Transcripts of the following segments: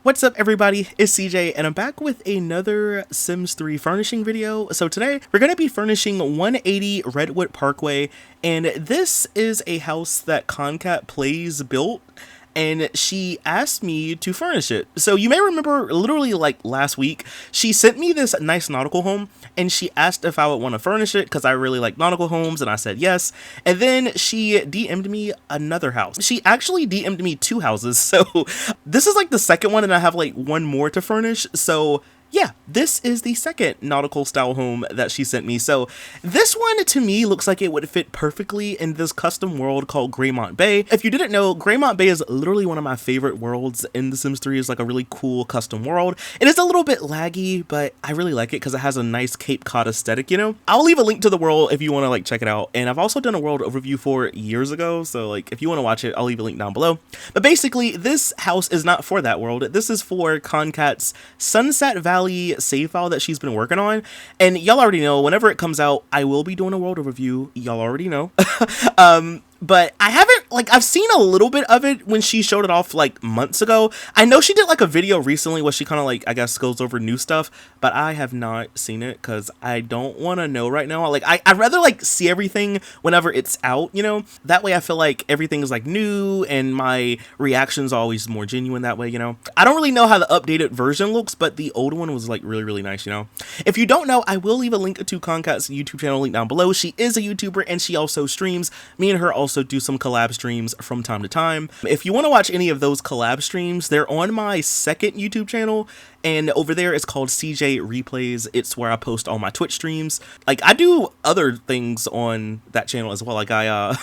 What's up everybody, it's CJ and I'm back with another Sims 3 furnishing video. So today we're going to be furnishing 180 Redwood Parkway, and this is a house that Cjplays built and she asked me to furnish it. So you may remember literally like last week, she sent me this nice nautical home and she asked if I would want to furnish it because I really like nautical homes, and I said yes. And then she DM'd me another house. She actually DM'd me two houses. So this is like the second one and I have like one more to furnish. So yeah, this is the second nautical style home that she sent me. So this one to me looks like it would fit perfectly in this custom world called Greymont Bay. If you didn't know, Greymont Bay is literally one of my favorite worlds in The Sims 3. It's like a really cool custom world. It is a little bit laggy, but I really like it because it has a nice Cape Cod aesthetic, you know? I'll leave a link to the world if you want to like check it out. And I've also done a world overview for it years ago. So like if you want to watch it, I'll leave a link down below. But basically this house is not for that world. This is for Concat's Sunset Valley save file that she's been working on, and y'all already know whenever it comes out I will be doing a world overview. Y'all already know. But I haven't, like, I've seen a little bit of it when she showed it off like months ago. I know she did like a video recently where she kind of like, I guess, goes over new stuff, but I have not seen it because I don't want to know right now. Like, I'd rather like see everything whenever it's out, you know? That way I feel like everything is like new and my reactions are always more genuine that way, you know? I don't really know how the updated version looks, but the old one was like really, really nice, you know? If you don't know, I will leave a link to Concat's YouTube channel link down below. She is a YouTuber and she also streams. Me and her also do some collab streams from time to time. If you want to watch any of those collab streams, they're on my second YouTube channel, and over there it's called Cjplays. It's where I post all my Twitch streams. Like, I do other things on that channel as well. Like I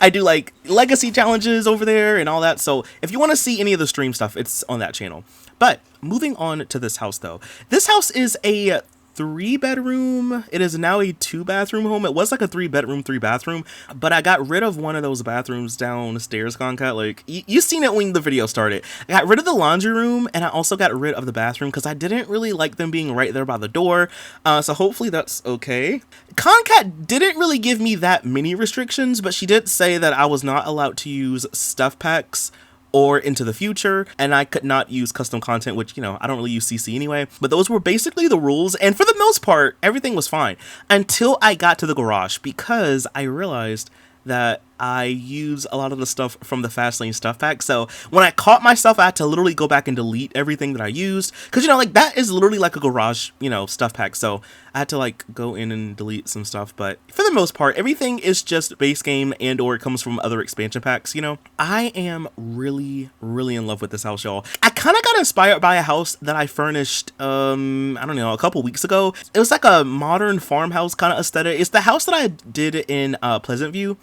I do like legacy challenges over there and all that. So if you want to see any of the stream stuff, it's on that channel. But moving on to this house though. This house is a 3-bedroom. It is now a 2-bathroom home. It was like a 3-bedroom, 3-bathroom, but I got rid of one of those bathrooms downstairs, Concat. Like, you seen it when the video started. I got rid of the laundry room and I also got rid of the bathroom because I didn't really like them being right there by the door. So hopefully that's okay. Concat didn't really give me that many restrictions, but she did say that I was not allowed to use stuff packs or into the future, and I could not use custom content, which, you know, I don't really use CC anyway, but those were basically the rules, and for the most part everything was fine until I got to the garage, because I realized that I use a lot of the stuff from the Fast Lane stuff pack. So when I caught myself, I had to literally go back and delete everything that I used, because, you know, like, that is literally like a garage, you know, stuff pack. So I had to like go in and delete some stuff, but for the most part everything is just base game and or it comes from other expansion packs, you know. I am really in love with this house, y'all. I kind of got inspired by a house that I furnished I don't know, a couple weeks ago. It was like a modern farmhouse kind of aesthetic. It's the house that I did in Pleasant View.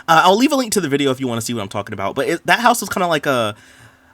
I'll leave a link to the video if you want to see what I'm talking about, but that house was kind of like a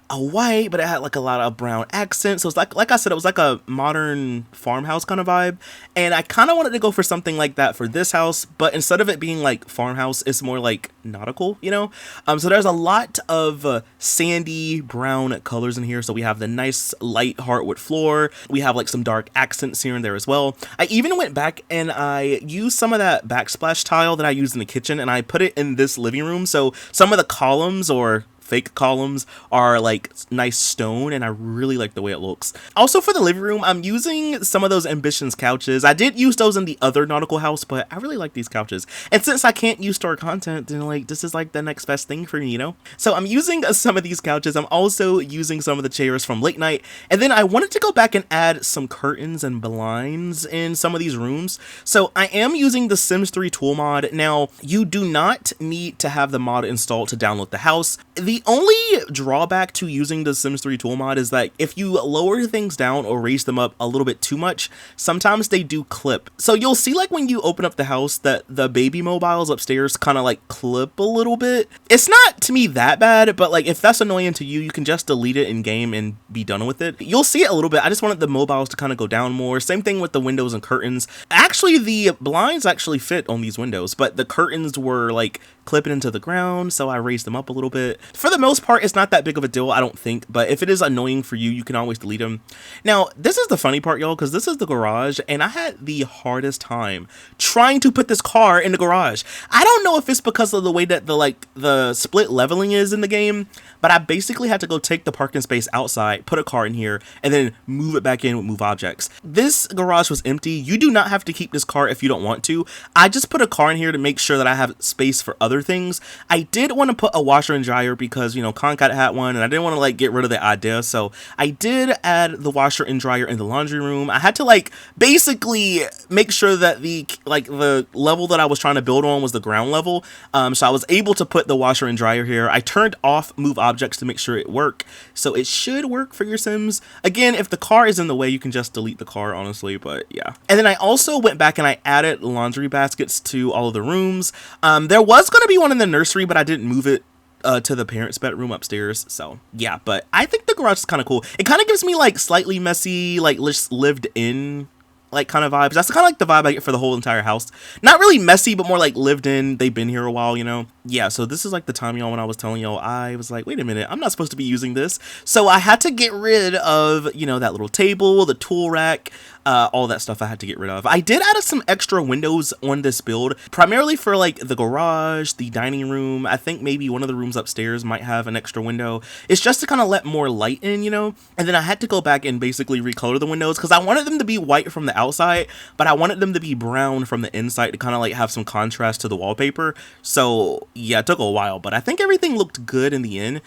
white, but it had like a lot of brown accents. So it's like I said, it was like a modern farmhouse kind of vibe, and I kind of wanted to go for something like that for this house, but instead of it being like farmhouse, it's more like nautical, you know. So there's a lot of sandy brown colors in here. So we have the nice light heartwood floor, we have like some dark accents here and there as well. I even went back and I used some of that backsplash tile that I used in the kitchen and I put it in this living room. So some of the columns, or fake columns, are like nice stone, and I really like the way it looks. Also for the living room, I'm using some of those Ambitions couches. I did use those in the other nautical house, but I really like these couches. And since I can't use store content, then like this is like the next best thing for me, you know? So I'm using some of these couches. I'm also using some of the chairs from Late Night. And then I wanted to go back and add some curtains and blinds in some of these rooms. So I am using the Sims 3 tool mod. Now, you do not need to have the mod installed to download the house. The only drawback to using the Sims 3 tool mod is that if you lower things down or raise them up a little bit too much, sometimes they do clip. So you'll see like when you open up the house that the baby mobiles upstairs kind of like clip a little bit. It's not to me that bad, but like if that's annoying to you, you can just delete it in game and be done with it. You'll see it a little bit. I just wanted the mobiles to kind of go down more. Same thing with the windows and curtains. Actually, the blinds actually fit on these windows, but the curtains were like clipping into the ground, so I raised them up a little bit. For for the most part, it's not that big of a deal, I don't think, but if it is annoying for you, you can always delete them. Now, this is the funny part, y'all, because this is the garage, and I had the hardest time trying to put this car in the garage. I don't know if it's because of the way that the split leveling is in the game, but I basically had to go take the parking space outside, put a car in here, and then move it back in with move objects. This garage was empty. You do not have to keep this car if you don't want to. I just put a car in here to make sure that I have space for other things. I did want to put a washer and dryer because, you know, Concat had one, and I didn't want to like get rid of the idea, so I did add the washer and dryer in the laundry room. I had to like basically make sure that the level that I was trying to build on was the ground level, so I was able to put the washer and dryer here. I turned off move objects to make sure it worked, so it should work for your Sims. Again, if the car is in the way, you can just delete the car, honestly, but yeah. And then I also went back and I added laundry baskets to all of the rooms. There was going to be one in the nursery, but I didn't move it to the parents' bedroom upstairs, so yeah. But I think the garage is kind of cool. It kind of gives me like slightly messy, like just lived in like kind of vibes. That's kind of like the vibe I get for the whole entire house. Not really messy, but more like lived in. They've been here a while, you know. Yeah, so this is like the time, y'all, when I was telling y'all, I was like, wait a minute, I'm not supposed to be using this. So I had to get rid of, you know, that little table, the tool rack, all that stuff I had to get rid of. I did add some extra windows on this build, primarily for like the garage, the dining room. I think maybe one of the rooms upstairs might have an extra window. It's just to kind of let more light in, you know. And then I had to go back and basically recolor the windows because I wanted them to be white from the outside, but I wanted them to be brown from the inside to kind of like have some contrast to the wallpaper. So yeah, it took a while, but I think everything looked good in the end.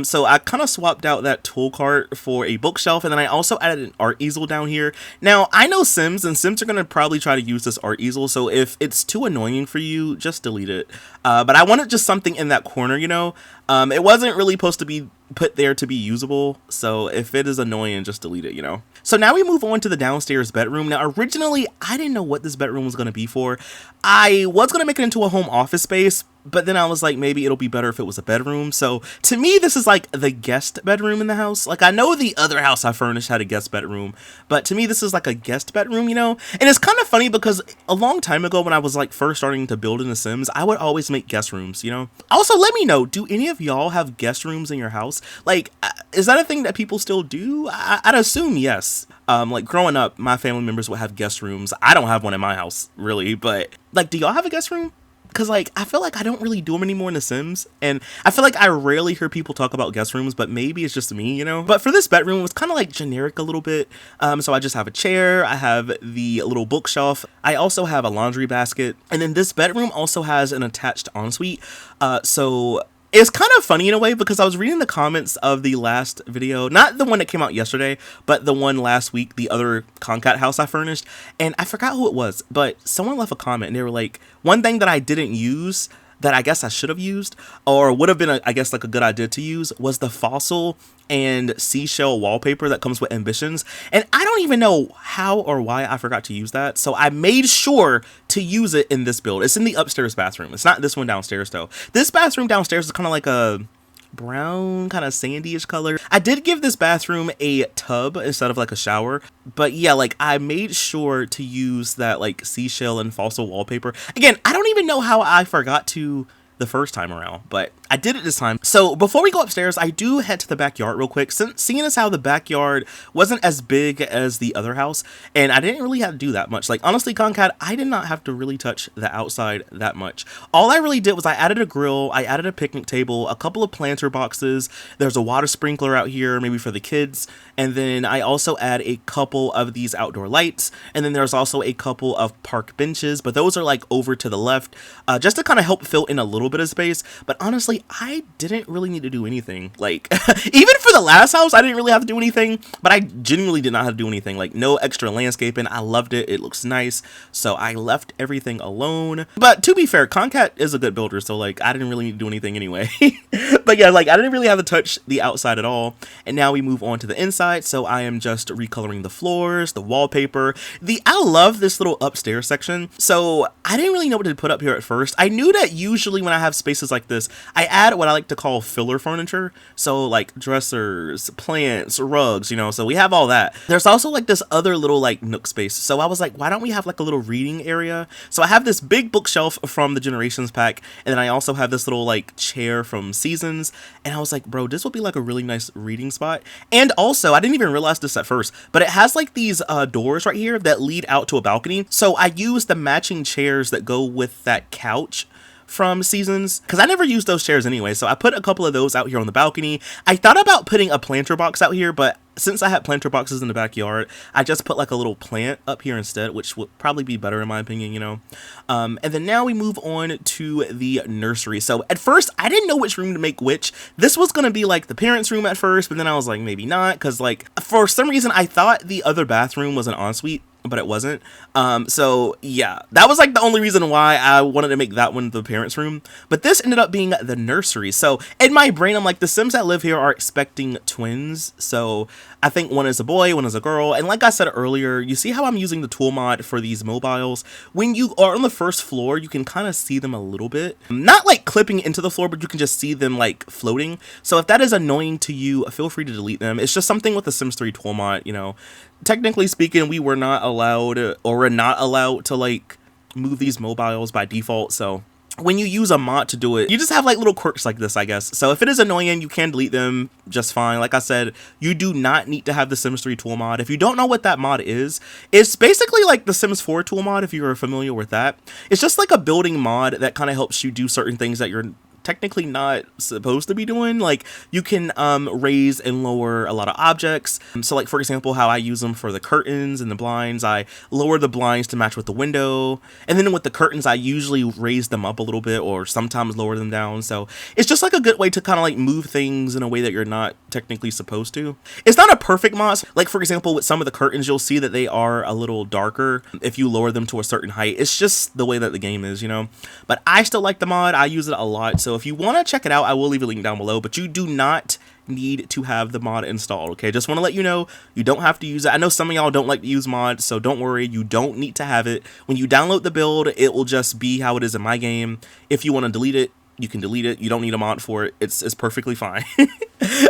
So I kind of swapped out that tool cart for a bookshelf, and then I also added an art easel down here. Now, I know Sims, and Sims are going to probably try to use this art easel, so if it's too annoying for you, just delete it. But I wanted just something in that corner, you know. It wasn't really supposed to be put there to be usable, so if it is annoying, just delete it, you know. So now we move on to the downstairs bedroom. Now, originally, I didn't know what this bedroom was going to be for. I was going to make it into a home office space, but then I was like, maybe it'll be better if it was a bedroom. So to me, this is like the guest bedroom in the house. Like, I know the other house I furnished had a guest bedroom, but to me, this is like a guest bedroom, you know? And it's kind of funny because a long time ago when I was like first starting to build in The Sims, I would always make guest rooms, you know? Also, let me know, do any of y'all have guest rooms in your house? Like, is that a thing that people still do? I'd assume yes. Like growing up, my family members would have guest rooms. I don't have one in my house, really, but like, do y'all have a guest room? Because like, I feel like I don't really do them anymore in The Sims, and I feel like I rarely hear people talk about guest rooms, but maybe it's just me, you know? But for this bedroom, it was kind of like generic a little bit. So I just have a chair, I have the little bookshelf, I also have a laundry basket, and then this bedroom also has an attached ensuite. So it's kind of funny in a way because I was reading the comments of the last video, not the one that came out yesterday, but the one last week, the other Concat house I furnished, and I forgot who it was, but someone left a comment and they were like, one thing that I didn't use that I guess I should have used, or would have been, I guess, like a good idea to use, was the fossil and seashell wallpaper that comes with Ambitions. And I don't even know how or why I forgot to use that. So I made sure to use it in this build. It's in the upstairs bathroom. It's not this one downstairs, though. This bathroom downstairs is kind of like a brown, kind of sandy-ish color. I did give this bathroom a tub instead of like a shower, but yeah, like I made sure to use that like seashell and fossil wallpaper. Again, I don't even know how I forgot to the first time around, but I did it this time. So before we go upstairs, I do head to the backyard real quick, since seeing as how the backyard wasn't as big as the other house, and I didn't really have to do that much. Like, honestly, Concat, I did not have to really touch the outside that much. All I really did was I added a grill, I added a picnic table, a couple of planter boxes, there's a water sprinkler out here, maybe for the kids, and then I also add a couple of these outdoor lights, and then there's also a couple of park benches, but those are like over to the left, just to kind of help fill in a little bit of space. But honestly, I didn't really need to do anything. Like, even for the last house, I didn't really have to do anything, but I genuinely did not have to do anything. Like, no extra landscaping. I loved it. It looks nice. So I left everything alone. But to be fair, Concat is a good builder, so like, I didn't really need to do anything anyway. But yeah, like, I didn't really have to touch the outside at all. And now we move on to the inside. So I am just recoloring the floors, the wallpaper. I love this little upstairs section. So I didn't really know what to put up here at first. I knew that usually when I have spaces like this, I add what I like to call filler furniture. So like dressers, plants, rugs, you know, so we have all that. There's also like this other little like nook space. So I was like, why don't we have like a little reading area? So I have this big bookshelf from the Generations pack, and then I also have this little like chair from Seasons. seasons, and I was like, bro, this would be like a really nice reading spot. And also, I didn't even realize this at first, but it has like these doors right here that lead out to a balcony. So I used the matching chairs that go with that couch from seasons, because I never used those chairs anyway, so I put a couple of those out here on the balcony. I thought about putting a planter box out here, but since I had planter boxes in the backyard, I just put like a little plant up here instead, which would probably be better in my opinion, you know. And then now we move on to the nursery. So at first I didn't know which room to make which. This was gonna be like the parents' room at first, but then I was like, maybe not, because like for some reason I thought the other bathroom was an ensuite, but it wasn't. So yeah, that was like the only reason why I wanted to make that one the parents' room, but this ended up being the nursery. So in my brain, I'm like, the Sims that live here are expecting twins, so I think one is a boy, one is a girl. And like I said earlier, you see how I'm using the tool mod for these mobiles? When you are on the first floor, you can kind of see them a little bit, not like clipping into the floor, but you can just see them like floating. So if that is annoying to you, feel free to delete them. It's just something with the Sims 3 tool mod, you know. Technically speaking, we were not allowed, or we're not allowed to like move these mobiles by default. So when you use a mod to do it, you just have like little quirks like this, I guess. So if it is annoying, you can delete them just fine. Like I said, you do not need to have the Sims 3 tool mod. If you don't know what that mod is, it's basically like the Sims 4 tool mod, if you're familiar with that. It's just like a building mod that kind of helps you do certain things that you're technically not supposed to be doing. Like you can raise and lower a lot of objects. So like for example, how I use them for the curtains and the blinds, I lower the blinds to match with the window, and then with the curtains I usually raise them up a little bit or sometimes lower them down. So it's just like a good way to kind of like move things in a way that you're not technically supposed to. It's not a perfect mod. Like for example, with some of the curtains, you'll see that they are a little darker if you lower them to a certain height. It's just the way that the game is, you know. But I still like the mod. I use it a lot. So if you want to check it out, I will leave a link down below, but you do not need to have the mod installed, okay? Just want to let you know, you don't have to use it. I know some of y'all don't like to use mods, so don't worry, you don't need to have it. When you download the build, it will just be how it is in my game. If you want to delete it, you can delete it. You don't need a mod for it. It's perfectly fine.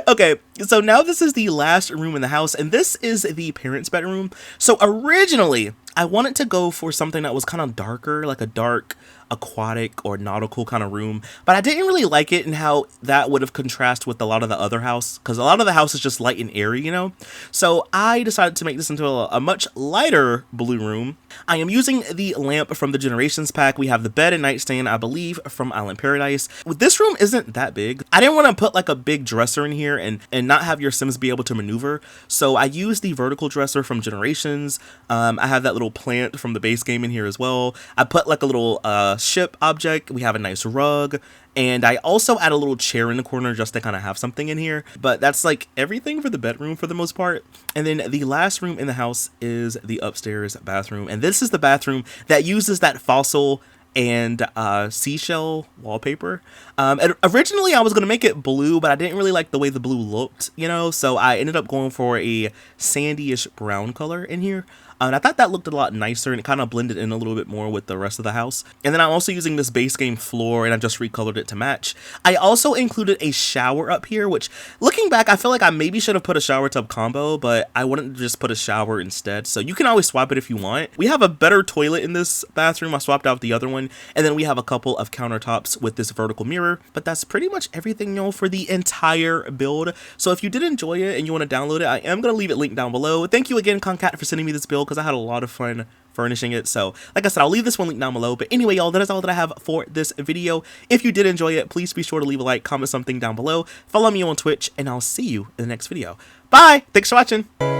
Okay, so now this is the last room in the house, and this is the parents' bedroom. So originally, I wanted to go for something that was kind of darker, like a dark aquatic or nautical kind of room, but I didn't really like it and how that would have contrasted with a lot of the other house, because a lot of the house is just light and airy, you know. So I decided to make this into a much lighter blue room. I am using the lamp from the Generations pack. We have the bed and nightstand, I believe, from Island Paradise. This room isn't that big. I didn't want to put like a big dresser in here and not have your Sims be able to maneuver, so I used the vertical dresser from Generations. I have that little plant from the base game in here as well. I put like a little ship object. We have a nice rug, and I also add a little chair in the corner just to kind of have something in here. But that's like everything for the bedroom for the most part. And then the last room in the house is the upstairs bathroom, and this is the bathroom that uses that fossil and seashell wallpaper. And originally I was gonna make it blue, but I didn't really like the way the blue looked, you know, so I ended up going for a sandyish brown color in here. And I thought that looked a lot nicer, and it kind of blended in a little bit more with the rest of the house. And then I'm also using this base game floor, and I just recolored it to match. I also included a shower up here, which looking back, I feel like I maybe should have put a shower tub combo, but I wanted to just put a shower instead. So you can always swap it if you want. We have a better toilet in this bathroom. I swapped out the other one. And then we have a couple of countertops with this vertical mirror. But that's pretty much everything, y'all, for the entire build. So if you did enjoy it and you want to download it, I am going to leave it linked down below. Thank you again, Concat, for sending me this build, because I had a lot of fun furnishing it. So like I said, I'll leave this one linked down below. But anyway, y'all, that is all that I have for this video. If you did enjoy it, please be sure to leave a like, comment something down below, follow me on Twitch, and I'll see you in the next video. Bye! Thanks for watching!